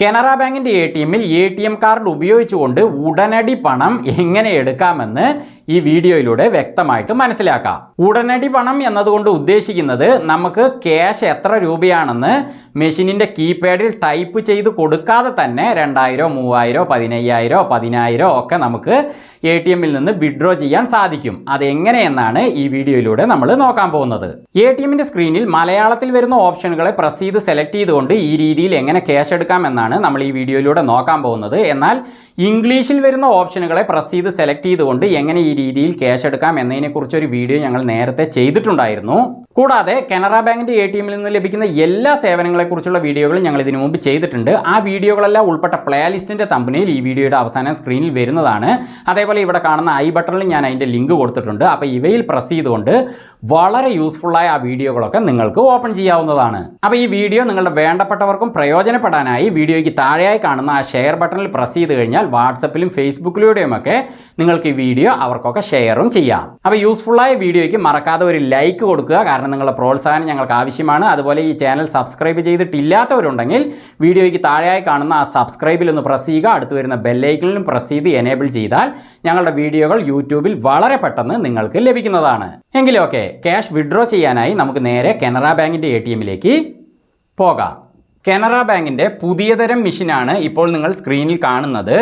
കാനറ ബാങ്കിന്റെ എടിഎമ്മിൽ ATM card ഉപയോഗിച്ചുകൊണ്ട് ഉടനടി പണം എങ്ങനെ എടുക്കാമെന്ന് ഈ വീഡിയോയിലൂടെ വ്യക്തമായിട്ട് മനസ്സിലാക്കാം. ഉടനടി പണം എന്നതുകൊണ്ട് ഉദ്ദേശിക്കുന്നത് നമുക്ക് ക്യാഷ് എത്ര രൂപയാണെന്ന് മെഷീനിന്റെ കീപാഡിൽ ടൈപ്പ് ചെയ്ത് കൊടുക്കാതെ തന്നെ 2000, 3000, 15000, 10000 ഒക്കെ നമുക്ക് എടിഎമ്മിൽ നിന്ന് വിഡ്രോ ചെയ്യാൻ സാധിക്കും. അതെങ്ങനെയെന്നാണ് ഈ വീഡിയോയിലൂടെ നമ്മൾ നോക്കാൻ പോകുന്നത്. എടിഎമ്മിന്റെ സ്ക്രീനിൽ മലയാളത്തിൽ വരുന്ന ഓപ്ഷനുകളെ പ്രസ് ചെയ്ത് സെലക്ട് ചെയ്തുകൊണ്ട് ഈ രീതിയിൽ എങ്ങനെ ക്യാഷ് എടുക്കാമെന്നാണ് നമ്മൾ ഈ വീഡിയോയിലൂടെ നോക്കാൻ പോകുന്നത്. എന്നാൽ ഇംഗ്ലീഷിൽ വരുന്ന ഓപ്ഷനുകളെ പ്രസ് ചെയ്ത് സെലക്ട് ചെയ്തുകൊണ്ട് എങ്ങനെ ഈ രീതിയിൽ ക്യാഷ് എടുക്കാം എന്നതിനെക്കുറിച്ച് ഒരു വീഡിയോ ഞങ്ങൾ നേരത്തെ ചെയ്തിട്ടുണ്ടായിരുന്നു. കൂടാതെ കാനറ ബാങ്കിന്റെ എടിഎമ്മിൽ നിന്ന് ലഭിക്കുന്ന എല്ലാ സേവനങ്ങളെക്കുറിച്ചുള്ള വീഡിയോകളും ഞങ്ങൾ ഇതിനു മുമ്പ് ചെയ്തിട്ടുണ്ട്. ആ വീഡിയോകളെല്ലാം ഉൾപ്പെട്ട പ്ലേലിസ്റ്റിന്റെ തമ്പനയിൽ ഈ വീഡിയോയുടെ അവസാനം സ്ക്രീനിൽ വരുന്നതാണ്. അതേപോലെ ഇവിടെ കാണുന്ന ഐ ബട്ടണിൽ ഞാൻ അതിന്റെ ലിങ്ക് കൊടുത്തിട്ടുണ്ട്. അപ്പോൾ ഇവയിൽ പ്രസ് ചെയ്തുകൊണ്ട് വളരെ യൂസ്ഫുള്ളായ ആ വീഡിയോകളൊക്കെ നിങ്ങൾക്ക് ഓപ്പൺ ചെയ്യാവുന്നതാണ്. അപ്പോൾ ഈ വീഡിയോ നിങ്ങളുടെ വേണ്ടപ്പെട്ടവർക്കും പ്രയോജനപ്പെടാനായി വീഡിയോയ്ക്ക് താഴെയായി കാണുന്ന ആ ഷെയർ ബട്ടണിൽ പ്രസ് ചെയ്ത് കഴിഞ്ഞാൽ വാട്സപ്പിലും ഫേസ്ബുക്കിലൂടെയും ഒക്കെ നിങ്ങൾക്ക് ഈ വീഡിയോ അവർക്കൊക്കെ ഷെയറും ചെയ്യാം. അപ്പോൾ യൂസ്ഫുള്ളായ വീഡിയോയ്ക്ക് മറക്കാതെ ഒരു ലൈക്ക് കൊടുക്കുക. കാരണം നിങ്ങളുടെ പ്രോത്സാഹനം ഞങ്ങൾക്ക് ആവശ്യമാണ്. അതുപോലെ ഈ ചാനൽ സബ്സ്ക്രൈബ് ചെയ്തിട്ടില്ലാത്തവരുണ്ടെങ്കിൽ വീഡിയോയ്ക്ക് താഴെയായി കാണുന്ന ആ സബ്സ്ക്രൈബിൽ ഒന്ന് പ്രസ് ചെയ്യുക. അടുത്ത് വരുന്ന ബെല്ലൈക്കണിലും പ്രസ് ചെയ്ത് എനേബിൾ ചെയ്താൽ ഞങ്ങളുടെ വീഡിയോകൾ യൂട്യൂബിൽ വളരെ പെട്ടെന്ന് നിങ്ങൾക്ക് ലഭിക്കുന്നതാണ്. എങ്കിലും ഓക്കെ, ക്യാഷ് വിഡ്രോ ചെയ്യാനായി നമുക്ക് നേരെ കാനറ ബാങ്കിന്റെ എടിഎമ്മിലേക്ക് പോകാം. കാനറ ബാങ്കിന്റെ പുതിയ തരം മെഷീനാണ് ഇപ്പോൾ നിങ്ങൾ സ്ക്രീനിൽ കാണുന്നത്.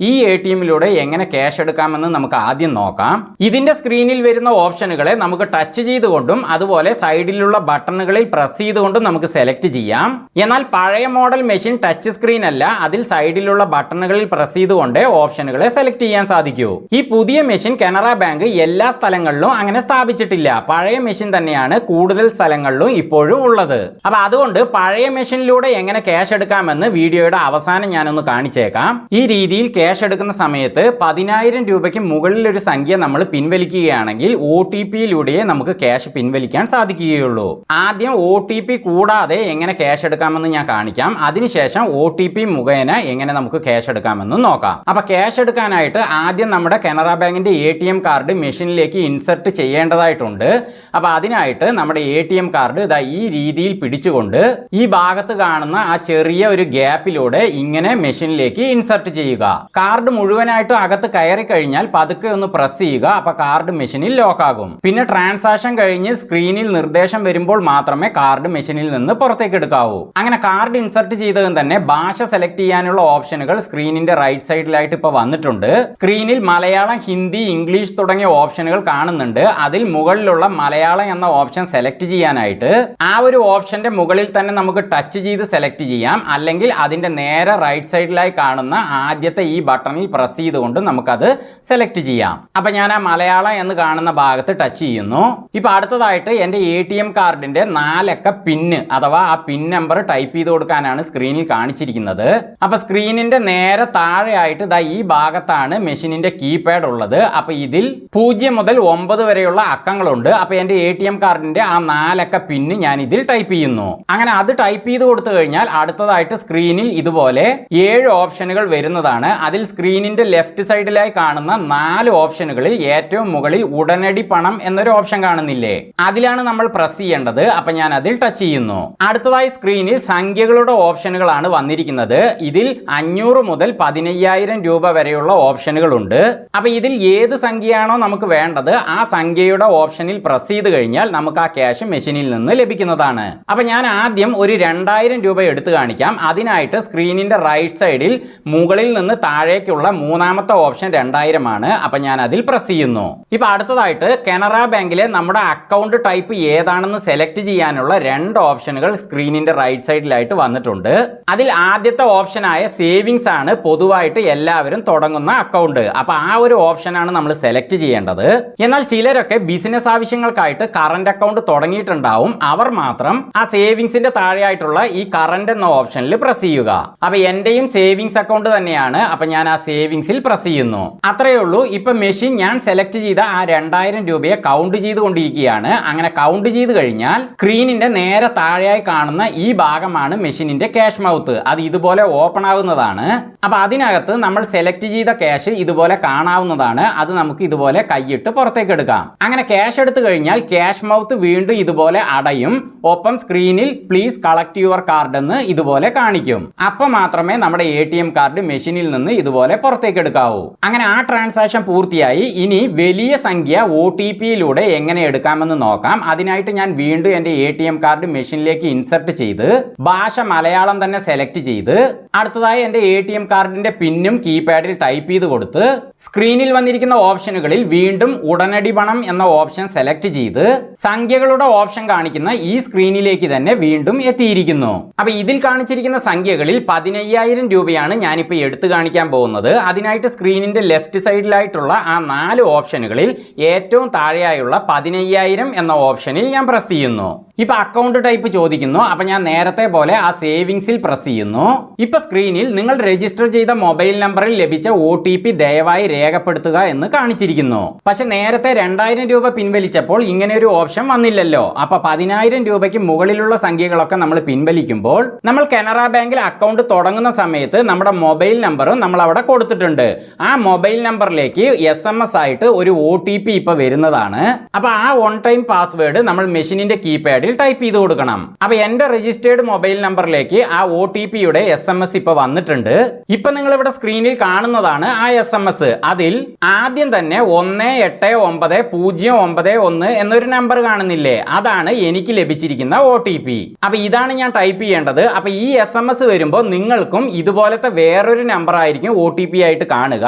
ഈ എടിഎമ്മിലൂടെ എങ്ങനെ ക്യാഷ് എടുക്കാമെന്ന് നമുക്ക് ആദ്യം നോക്കാം. ഇതിന്റെ സ്ക്രീനിൽ വരുന്ന ഓപ്ഷനുകളെ നമുക്ക് ടച്ച് ചെയ്തുകൊണ്ടും അതുപോലെ സൈഡിലുള്ള ബട്ടണുകളിൽ പ്രസ് ചെയ്തുകൊണ്ടും നമുക്ക് സെലക്ട് ചെയ്യാം. എന്നാൽ പഴയ മോഡൽ മെഷീൻ ടച്ച് സ്ക്രീൻ അല്ല, അതിൽ സൈഡിലുള്ള ബട്ടണുകളിൽ പ്രസ് ചെയ്തുകൊണ്ട് ഓപ്ഷനുകളെ സെലക്ട് ചെയ്യാൻ സാധിക്കൂ. ഈ പുതിയ മെഷീൻ കാനറ ബാങ്ക് എല്ലാ സ്ഥലങ്ങളിലും അങ്ങനെ സ്ഥാപിച്ചിട്ടില്ല. പഴയ മെഷീൻ തന്നെയാണ് കൂടുതൽ സ്ഥലങ്ങളിലും ഇപ്പോഴും ഉള്ളത്. അപ്പൊ അതുകൊണ്ട് പഴയ മെഷീനിലൂടെ എങ്ങനെ ക്യാഷ് എടുക്കാമെന്ന് വീഡിയോയുടെ അവസാനം ഞാനൊന്ന് കാണിച്ചേക്കാം. ഈ രീതിയിൽ ക്യാഷ് എടുക്കുന്ന സമയത്ത് 10000 രൂപയ്ക്ക് മുകളിൽ ഒരു സംഖ്യ നമ്മൾ പിൻവലിക്കുകയാണെങ്കിൽ OTPയിലൂടെ നമുക്ക് ക്യാഷ് പിൻവലിക്കാൻ സാധിക്കുകയുള്ളൂ. ആദ്യം OTP കൂടാതെ എങ്ങനെ ക്യാഷ് എടുക്കാമെന്ന് ഞാൻ കാണിക്കാം. അതിനുശേഷം OTP മുഖേന എങ്ങനെ നമുക്ക് ക്യാഷ് എടുക്കാമെന്ന് നോക്കാം. അപ്പൊ ക്യാഷ് എടുക്കാനായിട്ട് ആദ്യം നമ്മുടെ കാനറ ബാങ്കിന്റെ ATM കാർഡ് മെഷീനിലേക്ക് ഇൻസർട്ട് ചെയ്യേണ്ടതായിട്ടുണ്ട്. അപ്പൊ അതിനായിട്ട് നമ്മുടെ ATM കാർഡ് ഇതാ ഈ രീതിയിൽ പിടിച്ചുകൊണ്ട് ഈ ഭാഗത്ത് കാണുന്ന ആ ചെറിയ ഒരു ഗ്യാപ്പിലൂടെ ഇങ്ങനെ മെഷീനിലേക്ക് ഇൻസർട്ട് ചെയ്യുക. കാർഡ് മുഴുവനായിട്ട് അകത്ത് കയറി കഴിഞ്ഞാൽ പതുക്കെ ഒന്ന് പ്രസ് ചെയ്യുക. അപ്പൊ കാർഡ് മെഷീനിൽ ലോക്ക് ആകും. പിന്നെ ട്രാൻസാക്ഷൻ കഴിഞ്ഞ് സ്ക്രീനിൽ നിർദ്ദേശം വരുമ്പോൾ മാത്രമേ കാർഡ് മെഷീനിൽ നിന്ന് പുറത്തേക്ക് എടുക്കാവൂ. അങ്ങനെ കാർഡ് ഇൻസർട്ട് ചെയ്തതും തന്നെ ഭാഷ സെലക്ട് ചെയ്യാനുള്ള ഓപ്ഷനുകൾ സ്ക്രീനിന്റെ റൈറ്റ് സൈഡിലായിട്ട് ഇപ്പൊ വന്നിട്ടുണ്ട്. സ്ക്രീനിൽ മലയാളം, ഹിന്ദി, ഇംഗ്ലീഷ് തുടങ്ങിയ ഓപ്ഷനുകൾ കാണുന്നുണ്ട്. അതിൽ മുകളിലുള്ള മലയാളം എന്ന ഓപ്ഷൻ സെലക്ട് ചെയ്യാനായിട്ട് ആ ഒരു ഓപ്ഷന്റെ മുകളിൽ തന്നെ നമുക്ക് ടച്ച് ചെയ്ത് സെലക്ട് ചെയ്യാം. അല്ലെങ്കിൽ അതിന്റെ നേരെ റൈറ്റ് സൈഡിലായി കാണുന്ന ആദ്യത്തെ ഈ ബട്ടണിൽ പ്രസ് ചെയ്തുകൊണ്ട് നമുക്കത് സെലക്ട് ചെയ്യാം. അപ്പൊ ഞാൻ ആ മലയാളം എന്ന് കാണുന്ന ഭാഗത്ത് ടച്ച് ചെയ്യുന്നു. ഇപ്പൊ അടുത്തതായിട്ട് എന്റെ ATM കാർഡിന്റെ 4 അക്ക പിന്ന് അഥവാ ആ പിൻ നമ്പർ ടൈപ്പ് ചെയ്ത് കൊടുക്കാനാണ് സ്ക്രീനിൽ കാണിച്ചിരിക്കുന്നത്. അപ്പൊ സ്ക്രീനിന്റെ നേരെ താഴെയായിട്ട് ദാ ഈ ഭാഗത്താണ് മെഷീനിന്റെ കീപാഡ് ഉള്ളത്. അപ്പൊ ഇതിൽ 0 മുതൽ 9 വരെയുള്ള അക്കങ്ങളുണ്ട്. അപ്പൊ എന്റെ ATM കാർഡിന്റെ ആ 4 അക്ക പിന്ന് ഞാൻ ഇതിൽ ടൈപ്പ് ചെയ്യുന്നു. അങ്ങനെ അത് ടൈപ്പ് ചെയ്ത് കൊടുത്തു കഴിഞ്ഞാൽ അടുത്തതായിട്ട് സ്ക്രീനിൽ ഇതുപോലെ 7 ഓപ്ഷനുകൾ വരുന്നതാണ്. അതിൽ സ്ക്രീനിന്റെ ലെഫ്റ്റ് സൈഡിലായി കാണുന്ന 4 ഓപ്ഷനുകളിൽ ഏറ്റവും മുകളിൽ ഉടനടി പണം എന്നൊരു ഓപ്ഷൻ കാണുന്നില്ലേ, അതിലാണ് നമ്മൾ പ്രസ് ചെയ്യേണ്ടത്. അപ്പൊ ഞാൻ അതിൽ ടച്ച് ചെയ്യുന്നു. അടുത്തതായി സ്ക്രീനിൽ സംഖ്യകളുടെ ഓപ്ഷനുകളാണ് വന്നിരിക്കുന്നത്. ഇതിൽ 500 മുതൽ 15000 രൂപ വരെയുള്ള ഓപ്ഷനുകൾ ഉണ്ട്. അപ്പൊ ഇതിൽ ഏത് സംഖ്യയാണോ നമുക്ക് വേണ്ടത് ആ സംഖ്യയുടെ ഓപ്ഷനിൽ പ്രസ് ചെയ്ത് കഴിഞ്ഞാൽ നമുക്ക് ആ ക്യാഷ് മെഷീനിൽ നിന്ന് ലഭിക്കുന്നതാണ്. അപ്പൊ ഞാൻ ആദ്യം ഒരു 2000 രൂപ എടുത്തു കാണിക്കാം. അതിനായിട്ട് സ്ക്രീനിന്റെ റൈറ്റ് സൈഡിൽ മുകളിൽ നിന്ന് താഴേക്കുള്ള മൂന്നാമത്തെ ഓപ്ഷൻ 2000 ആണ്. അപ്പൊ ഞാൻ അതിൽ പ്രസ് ചെയ്യുന്നു. ഇപ്പൊ അടുത്തതായിട്ട് കാനറ ബാങ്കിലെ നമ്മുടെ അക്കൗണ്ട് ടൈപ്പ് ഏതാണെന്ന് സെലക്ട് ചെയ്യാനുള്ള 2 ഓപ്ഷനുകൾ സ്ക്രീനിന്റെ റൈറ്റ് സൈഡിലായിട്ട് വന്നിട്ടുണ്ട്. അതിൽ ആദ്യത്തെ ഓപ്ഷനായ സേവിങ്സ് ആണ് പൊതുവായിട്ട് എല്ലാവരും തുടങ്ങുന്ന അക്കൗണ്ട്. അപ്പൊ ആ ഒരു ഓപ്ഷനാണ് നമ്മൾ സെലക്ട് ചെയ്യേണ്ടത്. എന്നാൽ ചിലരൊക്കെ ബിസിനസ് ആവശ്യങ്ങൾക്കായിട്ട് കറന്റ് അക്കൗണ്ട് തുടങ്ങിയിട്ടുണ്ടാവും. അവർ മാത്രം ആ സേവിങ്സിന്റെ താഴെയായിട്ടുള്ള ഈ കറന്റ് എന്ന ഓപ്ഷനിൽ പ്രസ് ചെയ്യുക. അപ്പൊ എന്റെയും സേവിങ്സ് അക്കൗണ്ട് തന്നെയാണ്. അപ്പൊ ഞാൻ ആ സേവിങ്സിൽ പ്രസ് ചെയ്യുന്നു. അത്രയേ ഉള്ളൂ. ഇപ്പൊ മെഷീൻ ഞാൻ സെലക്ട് ചെയ്ത ആ 2000 രൂപയെ കൗണ്ട് ചെയ്തുകൊണ്ടിരിക്കുകയാണ്. അങ്ങനെ കൗണ്ട് ചെയ്ത് കഴിഞ്ഞാൽ സ്ക്രീനിന്റെ നേരെ താഴെയായി കാണുന്ന ഈ ഭാഗമാണ് മെഷീനിന്റെ ക്യാഷ് മൗത്ത്. അത് ഇതുപോലെ ഓപ്പൺ ആവുന്നതാണ്. അപ്പൊ അതിനകത്ത് നമ്മൾ സെലക്ട് ചെയ്ത ക്യാഷ് ഇതുപോലെ കാണാവുന്നതാണ്. അത് നമുക്ക് ഇതുപോലെ കൈയിട്ട് പുറത്തേക്ക് എടുക്കാം. അങ്ങനെ ക്യാഷ് എടുത്തു കഴിഞ്ഞാൽ ക്യാഷ് മൗത്ത് വീണ്ടും ഇതുപോലെ അടയും. ഒപ്പം സ്ക്രീനിൽ please collect your card card എന്ന് ഇതുപോലെ കാണിക്കും. അപ്പൊ മാത്രമേ നമ്മുടെ ATM കാർഡ് മെഷീനിൽ നിന്ന് ഇതുപോലെ പുറത്തേക്ക് എടുക്കാവൂ. അങ്ങനെ ആ ട്രാൻസാക്ഷൻ പൂർത്തിയായി. ഇനി വലിയ സംഖ്യ OTPയിലൂടെ എങ്ങനെ എടുക്കാമെന്ന് നോക്കാം. അതിനായിട്ട് ഞാൻ വീണ്ടും എൻ്റെ ATM കാർഡ് മെഷീനിലേക്ക് ഇൻസർട്ട് ചെയ്ത് ഭാഷ മലയാളം തന്നെ സെലക്ട് ചെയ്ത് അടുത്തതായി എൻ്റെ ATM കാർഡിന്റെ പിന്നും കീപാഡിൽ ടൈപ്പ് ചെയ്ത് കൊടുത്ത് സ്ക്രീനിൽ വന്നിരിക്കുന്ന ഓപ്ഷനുകളിൽ വീണ്ടും ഉടനടി പണം എന്ന ഓപ്ഷൻ സെലക്ട് ചെയ്ത് സംഖ്യകളുടെ ഓപ്ഷൻ കാണിക്കുന്ന ഈ സ്ക്രീനിലേക്ക് തന്നെ വീണ്ടും എത്തിയിരിക്കുന്നു. അപ്പൊ ഇതിൽ കാണിച്ചിരിക്കുന്ന സംഖ്യകളിൽ 15,000 രൂപയാണ് ഞാനിപ്പോൾ എടുത്തു കാണിക്കാൻ പോകുന്നത്. അതിനായിട്ട് സ്ക്രീനിന്റെ ലെഫ്റ്റ് സൈഡിലായിട്ടുള്ള ആ 4 ഓപ്ഷനുകളിൽ ഏറ്റവും താഴെയായുള്ള 15,000 എന്ന ഓപ്ഷനിൽ ഞാൻ പ്രസ് ചെയ്യുന്നു. ഇപ്പൊ അക്കൗണ്ട് ടൈപ്പ് ചോദിക്കുന്നു. അപ്പൊ ഞാൻ നേരത്തെ പോലെ ആ സേവിങ്സിൽ പ്രസ് ചെയ്യുന്നു. ഇപ്പൊ സ്ക്രീനിൽ നിങ്ങൾ രജിസ്റ്റർ ചെയ്ത മൊബൈൽ നമ്പറിൽ ലഭിച്ച OTP ദയവായി രേഖപ്പെടുത്തുക എന്ന് കാണിച്ചിരിക്കുന്നു. പക്ഷെ നേരത്തെ 2,000 രൂപ പിൻവലിച്ചപ്പോൾ ഇങ്ങനെ ഒരു ഓപ്ഷൻ വന്നില്ലല്ലോ. അപ്പൊ 10,000 രൂപയ്ക്ക് മുകളിലുള്ള സംഖ്യകളൊക്കെ നമ്മൾ പിൻവലിക്കുമ്പോൾ നമ്മൾ കാനറ ബാങ്കിൽ അക്കൗണ്ട് തുടങ്ങുന്ന സമയത്ത് നമ്മുടെ മൊബൈൽ നമ്പറും നമ്മൾ അവിടെ കൊടുത്തിട്ടുണ്ട്. ആ മൊബൈൽ നമ്പറിലേക്ക് SMS ആയിട്ട് ഒരു OTP ഇപ്പൊ വരുന്നതാണ്. അപ്പൊ ആ വൺ ടൈം പാസ്വേഡ് നമ്മൾ മെഷീനിന്റെ കീപാഡിൽ ടൈപ്പ് ചെയ്ത് കൊടുക്കണം. അപ്പൊ എന്റെ രജിസ്റ്റേർഡ് മൊബൈൽ നമ്പറിലേക്ക് ആ OTPയുടെ SMS ഇപ്പൊ വന്നിട്ടുണ്ട്. ഇപ്പൊ നിങ്ങൾ ഇവിടെ സ്ക്രീനിൽ കാണുന്നതാണ് ആ SMS. അതിൽ ആദ്യം തന്നെ 189091 എന്നൊരു നമ്പർ കാണുന്നില്ലേ, അതാണ് എനിക്ക് ലഭിച്ചിരിക്കുന്ന OTP. അപ്പൊ ഇതാണ് ഞാൻ ടൈപ്പ് ചെയ്യേണ്ടത്. അപ്പൊ ഈ SMS വരുമ്പോൾ നിങ്ങൾക്കും ഇതുപോലത്തെ വേറൊരു നമ്പർ ആയിരിക്കും OTP ആയിട്ട് കാണുക.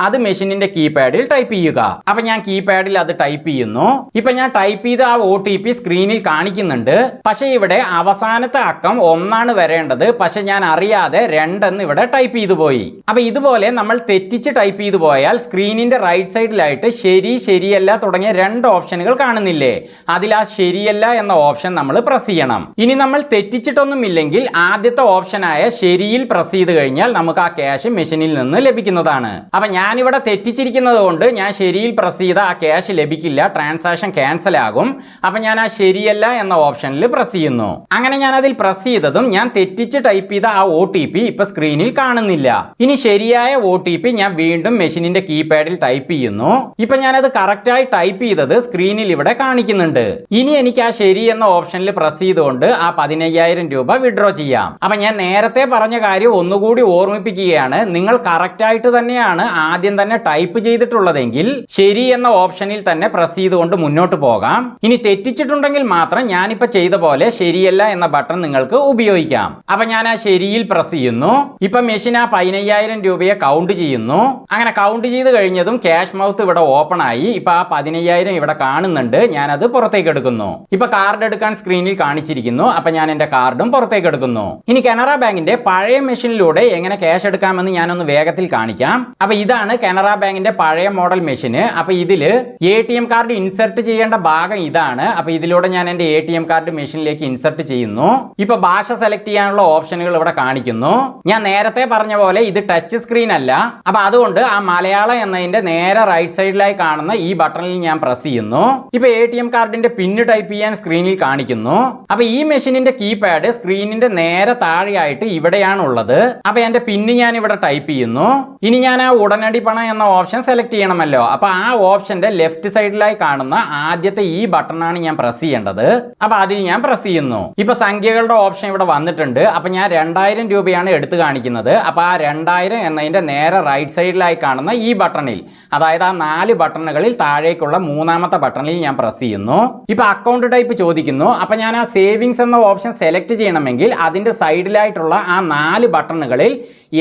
അത് മെഷീനിന്റെ കീപാഡിൽ ടൈപ്പ് ചെയ്യുക. അപ്പൊ ഞാൻ കീപാഡിൽ അത് ടൈപ്പ് ചെയ്യുന്നു. ഇപ്പൊ ഞാൻ ടൈപ്പ് ചെയ്ത ആ OTP സ്ക്രീനിൽ കാണിക്കുന്നുണ്ട്. പക്ഷെ ഇവിടെ അവസാനത്തെ അക്കം 1 വരേണ്ടത്. പക്ഷെ ഞാൻ അറിയാതെ 2 ഇവിടെ ടൈപ്പ് ചെയ്തു പോയി. അപ്പൊ ഇതുപോലെ നമ്മൾ തെറ്റിച്ച് ടൈപ്പ് ചെയ്തു പോയാൽ സ്ക്രീനിന്റെ റൈറ്റ് സൈഡിലായിട്ട് ശരി, ശരിയല്ല തുടങ്ങിയ 2 ഓപ്ഷനുകൾ കാണുന്നില്ലേ, അതിൽ ആ ശരിയല്ല എന്ന ഓപ്ഷൻ നമ്മൾ പ്രസ് ചെയ്യണം. ഇനി നമ്മൾ തെറ്റിച്ചിട്ടൊന്നുമില്ലെങ്കിൽ ആദ്യത്തെ ഓപ്ഷനായ ശരിയിൽ പ്രസ് ചെയ്ത് കഴിഞ്ഞാൽ നമുക്ക് ആ ക്യാഷ് മെഷീനിൽ നിന്ന് ലഭിക്കുന്നതാണ്. അപ്പൊ ഞാനിവിടെ തെറ്റിച്ചിരിക്കുന്നത് കൊണ്ട് ഞാൻ ശരിയിൽ പ്രസ് ചെയ്ത ആ ക്യാഷ് ലഭിക്കില്ല, ട്രാൻസാക്ഷൻ ക്യാൻസൽ ആകും. അപ്പൊ ഞാൻ ആ ശരിയല്ല എന്ന ഓപ്ഷനിൽ പ്രസ് ചെയ്യുന്നു. അങ്ങനെ ഞാൻ അതിൽ പ്രസ് ചെയ്തതും ഞാൻ തെറ്റിച്ച് ടൈപ്പ് ചെയ്ത ആ OTP ഇപ്പൊ സ്ക്രീനിൽ കാണുന്നില്ല. ഇനി ശരിയായ OTP ഞാൻ വീണ്ടും മെഷീനിന്റെ കീപാഡിൽ ടൈപ്പ് ചെയ്യുന്നു. ഇപ്പൊ ഞാനത് കറക്റ്റായി ടൈപ്പ് ചെയ്തത് സ്ക്രീനിൽ ഇവിടെ കാണിക്കുന്നുണ്ട്. ഇനി എനിക്ക് ആ ശരി എന്ന ഓപ്ഷനിൽ പ്രസ് ചെയ്തുകൊണ്ട് ആ 15,000 രൂപ വിഡ്രോ ചെയ്യാം. അപ്പൊ ഞാൻ നേരത്തെ പറഞ്ഞ കാര്യം ഒന്നുകൂടി ഓർമ്മിപ്പിക്കുകയാണ്. നിങ്ങൾ കറക്റ്റായിട്ട് തന്നെയാണ് ആദ്യം തന്നെ ടൈപ്പ് ചെയ്തിട്ടുള്ളതെങ്കിൽ ശരി എന്ന ഓപ്ഷനിൽ തന്നെ പ്രസ് ചെയ്തുകൊണ്ട് മുന്നോട്ട് പോകാം. ഇനി തെറ്റിച്ചിട്ടുണ്ടെങ്കിൽ മാത്രം ഞാനിപ്പോ ചെയ്ത പോലെ ശരിയല്ല എന്ന ബട്ടൺ നിങ്ങൾക്ക് ഉപയോഗിക്കാം. അപ്പൊ ഞാൻ ആ ശരിയിൽ പ്രസ് ചെയ്യുന്നു. ഇപ്പൊ മെഷീൻ ആ 15,000 രൂപയെ കൗണ്ട് ചെയ്യുന്നു. അങ്ങനെ കൗണ്ട് ചെയ്ത് കഴിഞ്ഞതും ക്യാഷ് മൗത്ത് ഇവിടെ ഓപ്പൺ ആയി. ഇപ്പൊ ആ 15,000 ഇവിടെ കാണുന്നുണ്ട്. ഞാനത് പുറത്തേക്ക് എടുക്കുന്നു. ഇപ്പൊ കാർഡ് എടുക്കാൻ സ്ക്രീനിൽ കാണിച്ചിരിക്കുന്നു. അപ്പൊ ഞാൻ എന്റെ കാർഡും പുറത്തേക്ക് എടുക്കുന്നു. ഇനി കാനറ ബാങ്കിന്റെ പഴയ മെഷീനിലൂടെ എങ്ങനെ ക്യാഷ് എടുക്കാമെന്ന് ഞാനൊന്ന് വേഗത്തിൽ കാണിക്കാം. അപ്പൊ ഇതാണ് കാനറ ബാങ്കിന്റെ പഴയ മോഡൽ മെഷീന്. അപ്പൊ ഇതില് ATM കാർഡ് ഇൻസർട്ട് ചെയ്യേണ്ട ഭാഗം ഇതാണ്. അപ്പൊ ഇതിലൂടെ ഞാൻ എന്റെ ATM കാർഡ് മെഷീനിലേക്ക് ഇൻസർട്ട് ചെയ്യുന്നു. ഇപ്പൊ ഭാഷ സെലക്ട് ചെയ്യാനുള്ള ഓപ്ഷനുകൾ ഇവിടെ കാണിക്കുന്നു. ഞാൻ നേരത്തെ പറഞ്ഞ പോലെ ഇത് ടച്ച് സ്ക്രീൻ അല്ല. അപ്പൊ അതുകൊണ്ട് ആ മലയാളം എന്നതിന്റെ നേരെ റൈറ്റ് സൈഡിലായി കാണുന്ന ഈ ബട്ടണിൽ ഞാൻ പ്രസ് ചെയ്യുന്നു. ഇപ്പൊ ATM കാർഡിന്റെ പിന്ന് ടൈപ്പ് ചെയ്യാൻ സ്ക്രീനിൽ കാണിക്കുന്നു. അപ്പൊ ഈ മെഷീനിന്റെ കീപാഡ് സ്ക്രീനിന്റെ നേരെ താഴെയായിട്ട് ഇവിടെയാണ് ഉള്ളത്. അപ്പൊ എന്റെ പിന്ന് ഞാൻ ഇവിടെ ടൈപ്പ് ചെയ്യുന്നു. ഇനി ഞാൻ ആ ഉടനടി പണം എന്ന ഓപ്ഷൻ സെലക്ട് ചെയ്യണമല്ലോ. അപ്പൊ ആ ഓപ്ഷന്റെ ലെഫ്റ്റ് സൈഡിലായി കാണുന്ന ആദ്യത്തെ ഈ ബട്ടണാണ് ഞാൻ പ്രസ് ചെയ്യേണ്ടത്. അപ്പൊ അതിൽ ഞാൻ പ്രസ് ചെയ്യുന്നു. ഇപ്പൊ സംഖ്യകളുടെ ഓപ്ഷൻ ഇവിടെ വന്നിട്ടുണ്ട്. അപ്പൊ ഞാൻ 2,000 രൂപയാണ് എടുത്തു കാണിക്കുന്നത്. അപ്പൊ ആ 2,000 എന്നതിന്റെ നേരെ റൈറ്റ് സൈഡിലായി കാണുന്ന ഈ ബട്ടണിൽ, അതായത് ആ 4 ബട്ടണുകളിൽ താഴേക്കുള്ള 3ാമത്തെ ബട്ടണിൽ ഞാൻ പ്രസ് ചെയ്യുന്നു. ഇപ്പൊ അക്കൗണ്ട് ടൈപ്പ് ചോദിക്കുന്നു. അപ്പൊ ഞാൻ ആ സേവിങ്സ് എന്ന ഓപ്ഷൻ സെലക്ട് ചെയ്യണമെങ്കിൽ അതിന്റെ സൈഡിലായിട്ടുള്ള ആ 4 ബട്ടണുകളിൽ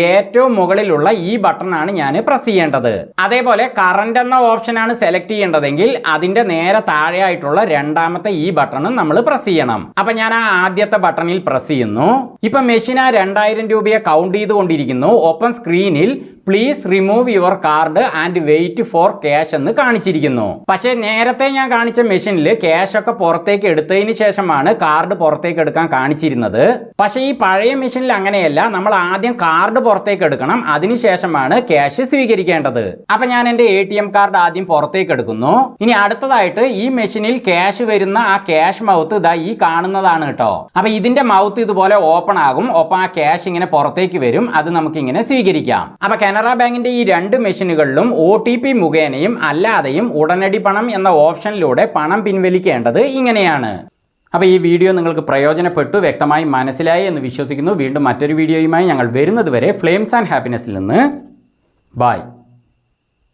ഏറ്റവും മുകളിലുള്ള ഈ ബട്ടണാണ് ഞാൻ പ്രസ് ചെയ്യേണ്ടത്. അതേപോലെ കറന്റ് എന്ന ഓപ്ഷനാണ് സെലക്ട് ചെയ്യേണ്ടതെങ്കിൽ അതിന്റെ നേരെ താഴെയായിട്ടുള്ള 2ാമത്തെ ഈ ബട്ടണും നമ്മൾ പ്രസ് ചെയ്യണം. അപ്പൊ ഞാൻ ആ ആദ്യത്തെ ബട്ടണിൽ പ്രസ് ചെയ്യുന്നു. ഇപ്പൊ മെഷീൻ ആ 2,000 രൂപയെ കൗണ്ട് ചെയ്തുകൊണ്ടിരിക്കുന്നു. ഒപ്പം സ്ക്രീനിൽ please remove your card and wait for cash എന്ന് കാണിച്ചിരിക്കുന്നു. പക്ഷേ നേരത്തെ ഞാൻ കാണിച്ച മെഷീനിൽ ക്യാഷ് ഒക്കെ പുറത്തേക്ക് എടുത്തതിന് ശേഷമാണ് കാർഡ് പുറത്തേക്ക് എടുക്കാൻ കാണിച്ചിരുന്നത്. പക്ഷേ ഈ പഴയ മെഷീനിൽ അങ്ങനെയല്ല. നമ്മൾ ആദ്യം കാർഡ് പുറത്തേക്ക് എടുക്കണം, അതിനുശേഷമാണ് ക്യാഷ് സ്വീകരിക്കേണ്ടത്. അപ്പൊ ഞാൻ എന്റെ ATM കാർഡ് ആദ്യം പുറത്തേക്ക് എടുക്കുന്നു. ഇനി അടുത്തതായിട്ട് ഈ മെഷീനിൽ ക്യാഷ് വരുന്ന ആ ക്യാഷ് മൗത്ത് ഇതാ ഈ കാണുന്നതാണ് കേട്ടോ. അപ്പൊ ഇതിന്റെ മൗത്ത് ഇതുപോലെ ഓപ്പൺ ആകും. ഒപ്പം ആ ക്യാഷ് ഇങ്ങനെ പുറത്തേക്ക് വരും. അത് നമുക്ക് ഇങ്ങനെ സ്വീകരിക്കാം. അപ്പൊ കാനറ ബാങ്കിന്റെ ഈ 2 മെഷീനുകളിലും OTP മുഖേനയും അല്ലാതെയും ഉടനടി പണം എന്ന ഓപ്ഷനിലൂടെ പണം പിൻവലിക്കേണ്ടത് ഇങ്ങനെയാണ്. അപ്പോൾ ഈ വീഡിയോ നിങ്ങൾക്ക് പ്രയോജനപ്പെട്ടു, വ്യക്തമായി മനസ്സിലായി എന്ന് വിശ്വസിക്കുന്നു. വീണ്ടും മറ്റൊരു വീഡിയോയുമായി ഞങ്ങൾ വരുന്നത് വരെ ഫ്ലെയിംസ് ആൻഡ് ഹാപ്പിനെസ്സിൽ നിന്ന് ബൈ.